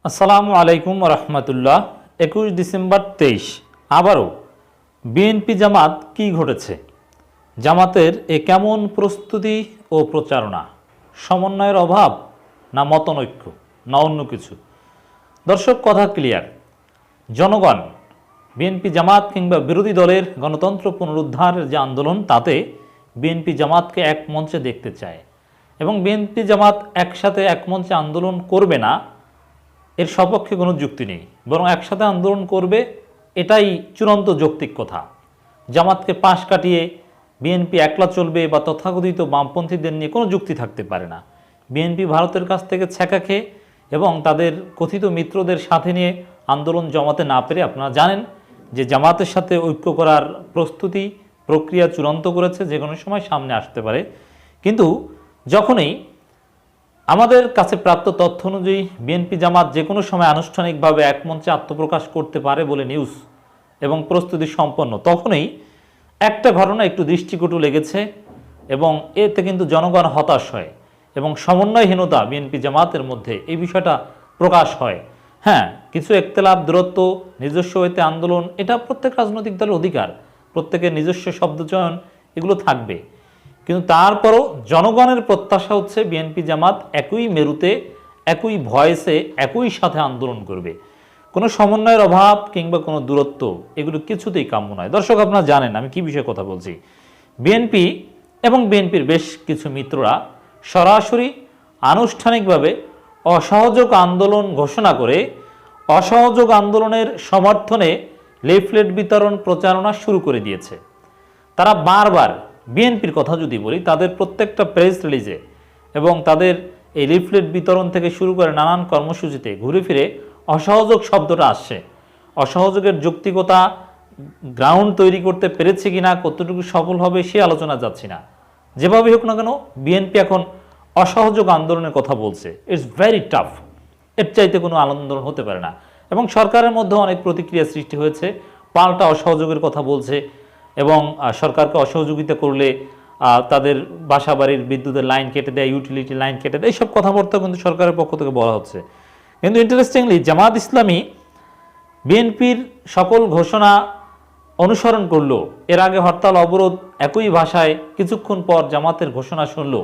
আসসালামু আলাইকুম রহমতুল্লাহ। 21 ডিসেম্বর 23 আবারও বিএনপি জামাত কি ঘটেছে? জামাতের এ কেমন প্রস্তুতি ও প্রচারণা? সমন্বয়ের অভাব, না মতনৈক্য, না অন্য কিছু? দর্শক, কথা ক্লিয়ার। জনগণ বিএনপি জামাত কিংবা বিরোধী দলের গণতন্ত্র পুনরুদ্ধারের যে আন্দোলন, তাতে বিএনপি জামাতকে এক মঞ্চে দেখতে চায় এবং বিএনপি জামাত একসাথে এক মঞ্চে আন্দোলন করবে না, এর সপক্ষে কোনো যুক্তি নেই। বরং একসাথে আন্দোলন করবে, এটাই চূড়ান্ত যৌক্তিক কথা। জামাতকে পাশ কাটিয়ে বিএনপি একলা চলবে বা তথাকথিত বামপন্থীদের নিয়ে কোনো যুক্তি থাকতে পারে না। বিএনপি ভারতের কাছ থেকে ছ্যাঁকা খেয়ে এবং তাদের কথিত মিত্রদের সাথে নিয়ে আন্দোলন জমাতে না পেরে, আপনারা জানেন যে জামাতের সাথে ঐক্য করার প্রস্তুতি প্রক্রিয়া চূড়ান্ত করেছে, যে কোনো সময় সামনে আসতে পারে। কিন্তু যখনই আমাদের কাছে প্রাপ্ত তথ্য অনুযায়ী বিএনপি জামাত যে কোনো সময় আনুষ্ঠানিকভাবে এক মঞ্চে আত্মপ্রকাশ করতে পারে বলে নিউজ এবং প্রস্তুতি সম্পন্ন, তখনই একটা ঘটনা একটু দৃষ্টিকটু লেগেছে এবং এতে কিন্তু জনগণ হতাশ হয় এবং সমন্বয়হীনতা বিএনপি জামাতের মধ্যে এই বিষয়টা প্রকাশ হয়। হ্যাঁ, কিছু একতলাফ, দূরত্ব, নিজস্ব হইতে আন্দোলন, এটা প্রত্যেক রাজনৈতিক দলের অধিকার, প্রত্যেকের নিজস্ব শব্দচয়ন এগুলো থাকবে। কিন্তু তারপরও জনগণের প্রত্যাশা হচ্ছে বিএনপি জামাত একই মেরুতে, একই ভয়েসে, একই সাথে আন্দোলন করবে। কোনো সমন্বয়ের অভাব কিংবা কোনো দূরত্ব এগুলো কিছুতেই কাম্য নয়। দর্শক, আপনারা জানেন আমি কি বিষয়ে কথা বলছি। বিএনপি এবং বিএনপির বেশ কিছু মিত্ররা সরাসরি আনুষ্ঠানিকভাবে অসহযোগ আন্দোলন ঘোষণা করে অসহযোগ আন্দোলনের সমর্থনে লিফলেট বিতরণ প্রচারণা শুরু করে দিয়েছে। তারা বারবার, বিএনপির কথা যদি বলি, তাদের প্রত্যেকটা প্রেস রিলিজে এবং তাদের এই লিফলেট বিতরণ থেকে শুরু করে নানান কর্মসূচিতে ঘুরে ফিরে অসহযোগ শব্দটা আসছে। অসহযোগের যৌক্তিকতা, গ্রাউন্ড তৈরি করতে পেরেছে কিনা, কতটুকু সফল হবে সে আলোচনা যাচ্ছি না। যেভাবে হোক না কেন, বিএনপি এখন অসহযোগ আন্দোলনের কথা বলছে। It's very tough. এর চাইতে কোনো আন্দোলন হতে পারে না। এবং সরকারের মধ্যে অনেক প্রতিক্রিয়া সৃষ্টি হয়েছে, পাল্টা অসহযোগের কথা বলছে এবং সরকারকে অসহযোগিতা করলে তাদের বাসা বাড়ির বিদ্যুতের লাইন কেটে দেয়, ইউটিলিটি লাইন কেটে দেয়, এইসব কথাবার্তা কিন্তু সরকারের পক্ষ থেকে বলা হচ্ছে। কিন্তু ইন্টারেস্টিংলি জামাত ইসলামী বিএনপির সকল ঘোষণা অনুসরণ করলো। এর আগে হরতাল অবরোধ একই ভাষায়, কিছুক্ষণ পর জামাতের ঘোষণা শুনল।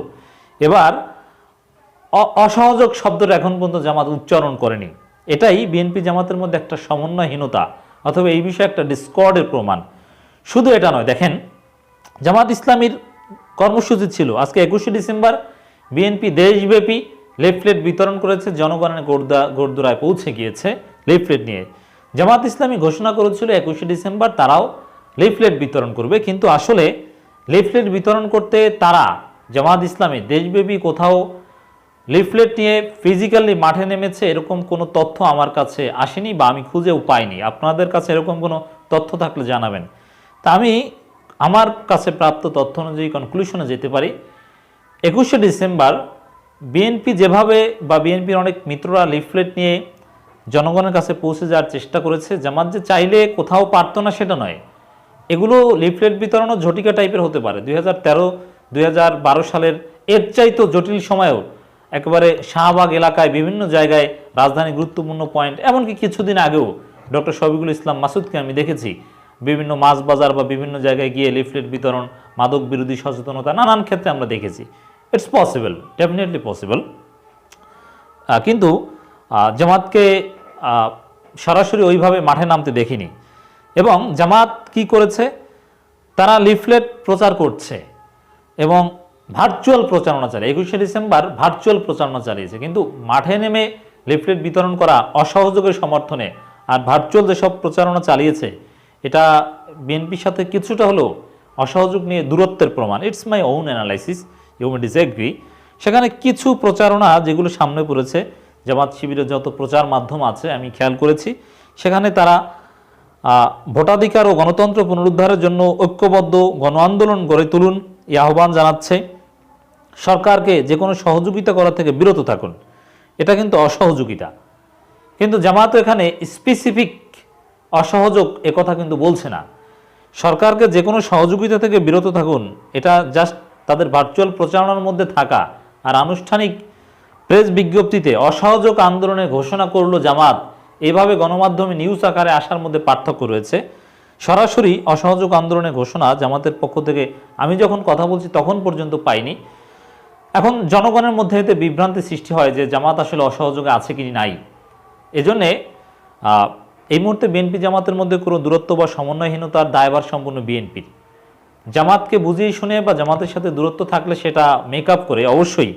এবার অসহযোগ শব্দটা এখন পর্যন্ত জামাত উচ্চারণ করেনি। এটাই বিএনপি জামাতের মধ্যে একটা সমন্বয়হীনতা অথবা এই বিষয়ে একটা ডিসকর্ডের প্রমাণ। শুধু এটা নয়, দেখেন, জামাত ইসলামীর কর্মসূচি ছিল আজকে 21 ডিসেম্বর বিএনপি দেশব্যাপী লিফলেট বিতরণ করেছে, জনগণের গোড়দোড়ায় পৌঁছে গিয়েছে লিফলেট নিয়ে। জামাত ইসলামী ঘোষণা করেছিল 21 ডিসেম্বর তারাও লিফলেট বিতরণ করবে, কিন্তু আসলে লিফলেট বিতরণ করতে তারা, জামাত ইসলামী, দেশব্যাপী কোথাও লিফলেট নিয়ে ফিজিক্যালি মাঠে নেমেছে এরকম কোনো তথ্য আমার কাছে আসেনি বা আমি খুঁজেও পাইনি। আপনাদের কাছে এরকম কোনো তথ্য থাকলে জানাবেন। তা আমি আমার কাছে প্রাপ্ত তথ্য অনুযায়ী কনক্লুশনে যেতে পারি, 21 ডিসেম্বর বিএনপি যেভাবে বা বিএনপির অনেক মিত্ররা লিফলেট নিয়ে জনগণের কাছে পৌঁছে যাওয়ার চেষ্টা করেছে, জামাত যে চাইলে কোথাও পারত না সেটা নয়। এগুলো লিফলেট বিতরণও ঝটিকা টাইপের হতে পারে। 2013-2012 সালের এর চাইতো জটিল সময়েও একেবারে শাহবাগ এলাকায় বিভিন্ন জায়গায় রাজধানী গুরুত্বপূর্ণ পয়েন্ট, এমনকি কিছুদিন আগেও ডক্টর শফিকুল ইসলাম মাসুদকে আমি দেখেছি বিভিন্ন মাছ বাজার বা বিভিন্ন জায়গায় গিয়ে লিফলেট বিতরণ, মাদক বিরোধী সচেতনতা, নানান ক্ষেত্রে আমরা দেখেছি। It's possible, definitely possible. কিন্তু জামাতকে সরাসরি ওইভাবে মাঠে নামতে দেখিনি। এবং জামাত কি করেছে, তারা লিফলেট প্রচার করছে এবং ভার্চুয়াল প্রচারণা চালিয়ে 21 ডিসেম্বর ভার্চুয়াল প্রচারণা চালিয়েছে। কিন্তু মাঠে নেমে লিফলেট বিতরণ করা অসহযোগের সমর্থনে আর ভার্চুয়াল যেসব প্রচারণা চালিয়েছে, এটা বিএনপির সাথে কিছুটা হলেও অসহযোগ নিয়ে দূরত্বের প্রমাণ। It's my own analysis, you may disagree. সেখানে কিছু প্রচারণা যেগুলো সামনে পড়েছে, জামাত শিবিরের যত প্রচার মাধ্যম আছে আমি খেয়াল করেছি, সেখানে তারা ভোটাধিকার ও গণতন্ত্র পুনরুদ্ধারের জন্য ঐক্যবদ্ধ গণ আন্দোলন গড়ে তুলুন এই আহ্বান জানাচ্ছে। সরকারকে যে কোনো সহযোগিতা করা থেকে বিরত থাকুন, এটা কিন্তু অসহযোগিতা। কিন্তু জামাত এখানে স্পেসিফিক অসহযোগ একথা কিন্তু বলছে না। সরকারকে যে কোনো সহযোগিতা থেকে বিরত থাকুন, এটা জাস্ট তাদের ভার্চুয়াল প্রচারণার মধ্যে থাকা আর আনুষ্ঠানিক প্রেস বিজ্ঞপ্তিতে অসহযোগ আন্দোলনের ঘোষণা করলো জামাত, এভাবে গণমাধ্যমে নিউজ আকারে আসার মধ্যে পার্থক্য রয়েছে। সরাসরি অসহযোগ আন্দোলনের ঘোষণা জামাতের পক্ষ থেকে আমি যখন কথা বলছি তখন পর্যন্ত পাইনি। এখন জনগণের মধ্যে এতে বিভ্রান্তি সৃষ্টি হয় যে জামাত আসলে অসহযোগে আছে কি নাই। এজন্যে এই মুহূর্তে বিএনপি জামাতের মধ্যে কোনো দূরত্ব বা সমন্বয়হীনতার দায়ভার সম্পূর্ণ বিএনপির। জামাতকে বুঝিয়ে শুনে বা জামাতের সাথে দূরত্ব থাকলে সেটা মেকআপ করে অবশ্যই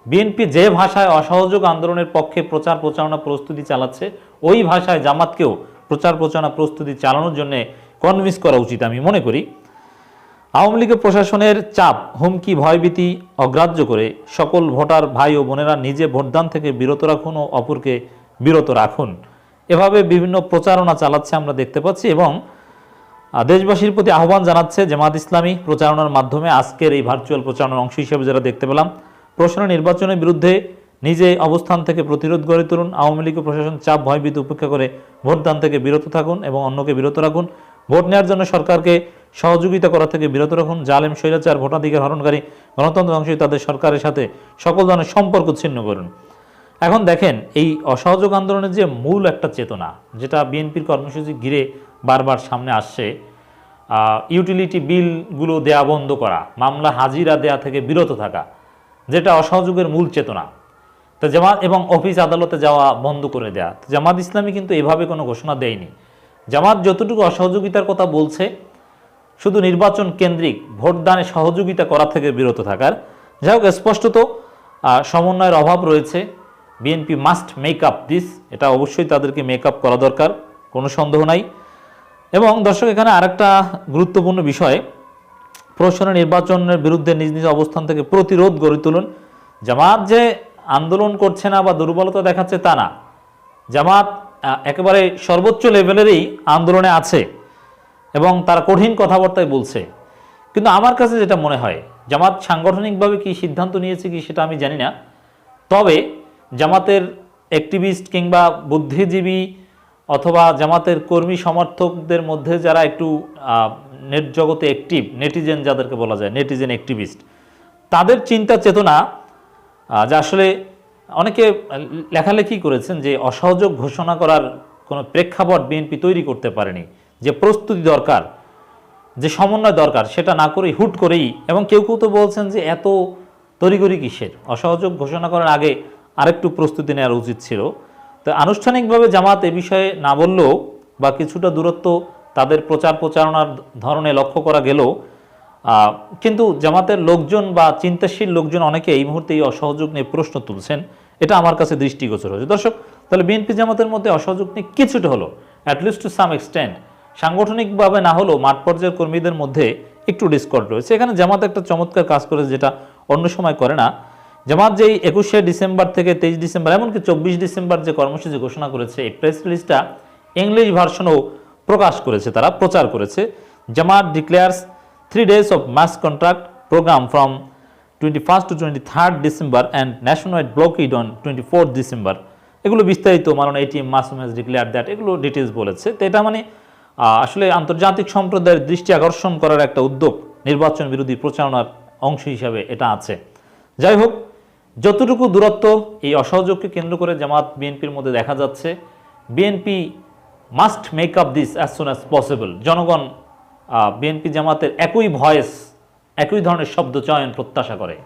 বিএনপি যে ভাষায় অসহযোগ আন্দোলনের পক্ষে প্রচার প্রচারণা প্রস্তুতি চালাচ্ছে ওই ভাষায় জামাতকেও প্রচার প্রচারণা প্রস্তুতি চালানোর জন্য কনভিন্স করা উচিত আমি মনে করি। আওয়ামী লীগের প্রশাসনের চাপ, হুমকি, ভয়ভীতি অগ্রাহ্য করে সকল ভোটার ভাই ও বোনেরা নিজে ভোটদান থেকে বিরত রাখুন ও অপরকে বিরত রাখুন, এভাবে বিভিন্ন প্রচারণা চালাচ্ছে আমরা দেখতে পাচ্ছি। এবং দেশবাসীর প্রতি আহ্বান জানাচ্ছে জামাত ইসলামী প্রচারণার মাধ্যমে। আজকের এই ভার্চুয়াল প্রচারণার অংশ হিসেবে যারা দেখতে পেলাম, প্রশ্ন নির্বাচনের বিরুদ্ধে নিজে অবস্থান থেকে প্রতিরোধ গড়ে তুলুন, আওয়ামী লীগ প্রশাসন চাপ ভয়ভীতি উপেক্ষা করে ভোটদান থেকে বিরত থাকুন এবং অন্যকে বিরত রাখুন, ভোট নেওয়ার জন্য সরকারকে সহযোগিতা করা থেকে বিরত রাখুন, জালেম স্বৈরাচার ভোটাধিকার হরণকারী গণতন্ত্র ধ্বংসী তাদের সরকারের সাথে সকল ধরনের সম্পর্ক ছিন্ন করুন। এখন দেখেন এই অসহযোগ আন্দোলনের যে মূল একটা চেতনা, যেটা বিএনপির কর্মসূচি ঘিরে বারবার সামনে আসছে, ইউটিলিটি বিলগুলো দেয়া বন্ধ করা, মামলা হাজিরা দেয়া থেকে বিরত থাকা, যেটা অসহযোগের মূল চেতনা। তো জামাত এবং অফিস আদালতে যাওয়া বন্ধ করে দেয়া, জামাত ইসলামী কিন্তু এভাবে কোনো ঘোষণা দেয়নি। জামাত যতটুকু অসহযোগিতার কথা বলছে শুধু নির্বাচন কেন্দ্রিক ভোটদানে সহযোগিতা করা থেকে বিরত থাকার। যাই হোক, স্পষ্টত সমন্বয়ের অভাব রয়েছে। BNP must make up this, এটা অবশ্যই তাদেরকে মেক আপ করা দরকার, কোনো সন্দেহ নাই। এবং দর্শক, এখানে আরেকটা গুরুত্বপূর্ণ বিষয়, প্রশাসনের নির্বাচনের বিরুদ্ধে নিজ নিজ অবস্থান থেকে প্রতিরোধ গড়ে তুলুন। জামাত যে আন্দোলন করছে না বা দুর্বলতা দেখাচ্ছে তা না, জামাত একেবারে সর্বোচ্চ লেভেলেরই আন্দোলনে আছে এবং তারা কঠিন কথাবার্তায় বলছে। কিন্তু আমার কাছে যেটা মনে হয়, জামাত সাংগঠনিকভাবে কি সিদ্ধান্ত নিয়েছে কি সেটা আমি জানি না, তবে জামাতের অ্যাক্টিভিস্ট কিংবা বুদ্ধিজীবী অথবা জামাতের কর্মী সমর্থকদের মধ্যে যারা একটু নেট জগতে অ্যাক্টিভ, নেটিজেন যাদেরকে বলা যায়, নেটিজেন অ্যাক্টিভিস্ট, তাদের চিন্তা চেতনা যা আসলে অনেকে লেখালেখি করেছেন যে অসহযোগ ঘোষণা করার কোনো প্রেক্ষাপট বিএনপি তৈরি করতে পারেনি, যে প্রস্তুতি দরকার, যে সমন্বয় দরকার, সেটা না করেই হুট করেই, এবং কেউ কেউ তো বলছেন যে এত তড়িঘড়ি কিসের, অসহযোগ ঘোষণা করার আগে আরেকটু প্রস্তুতি নেওয়া উচিত ছিল। তো আনুষ্ঠানিকভাবে জামাত এ বিষয়ে না বললেও বা কিছুটা দূরত্ব তাদের প্রচার প্রচারণার ধরনে লক্ষ্য করা গেলেও কিন্তু জামাতের লোকজন বা চিন্তাশীল লোকজন অনেকে এই মুহূর্তে এই অসহযোগ নিয়ে প্রশ্ন তুলছেন, এটা আমার কাছে দৃষ্টিগোচর হয়েছে। দর্শক, তাহলে বিএনপি জামাতের মধ্যে অসহযোগ নিয়ে কিছুটা হলো, অ্যাটলিস্ট টু সাম এক্সটেন্ট, সাংগঠনিকভাবে না হলেও মাঠ পর্যায়ের কর্মীদের মধ্যে একটু ডিসকর্ড রয়েছে। এখানে জামাত একটা চমৎকার কাজ করেছে, যেটা অন্য সময় করে না। জামাত যেই 21শে ডিসেম্বর থেকে 23 ডিসেম্বর এমনকি 24 ডিসেম্বর যে কর্মসূচি ঘোষণা করেছে, এই প্রেস রিলিজটা ইংলিশ ভার্সনও প্রকাশ করেছে, তারা প্রচার করেছে। জামাত declares 3 days of mass contract program from 21st to 23rd December and nationwide blockade on 24th December। এগুলো বিস্তারিত মাননীয় ATM Masum has declare that, এগুলো ডিটেলস বলেছে। তো এটা মানে আসলে আন্তর্জাতিক সম্প্রদায়ের দৃষ্টি আকর্ষণ করার একটা উদ্যোগ, নির্বাচন বিরোধী প্রচারণার অংশ হিসাবে এটা আছে। যাই হোক, যতটুকু দূরত্ব এই অসহযোগকে কেন্দ্র করে জামাত বিএনপির মধ্যে দেখা যাচ্ছে, BNP must make up this as soon as possible. জনগণ বিএনপি জামাতের একই ভয়েস, একই ধরনের শব্দ চয়ন প্রত্যাশা করে।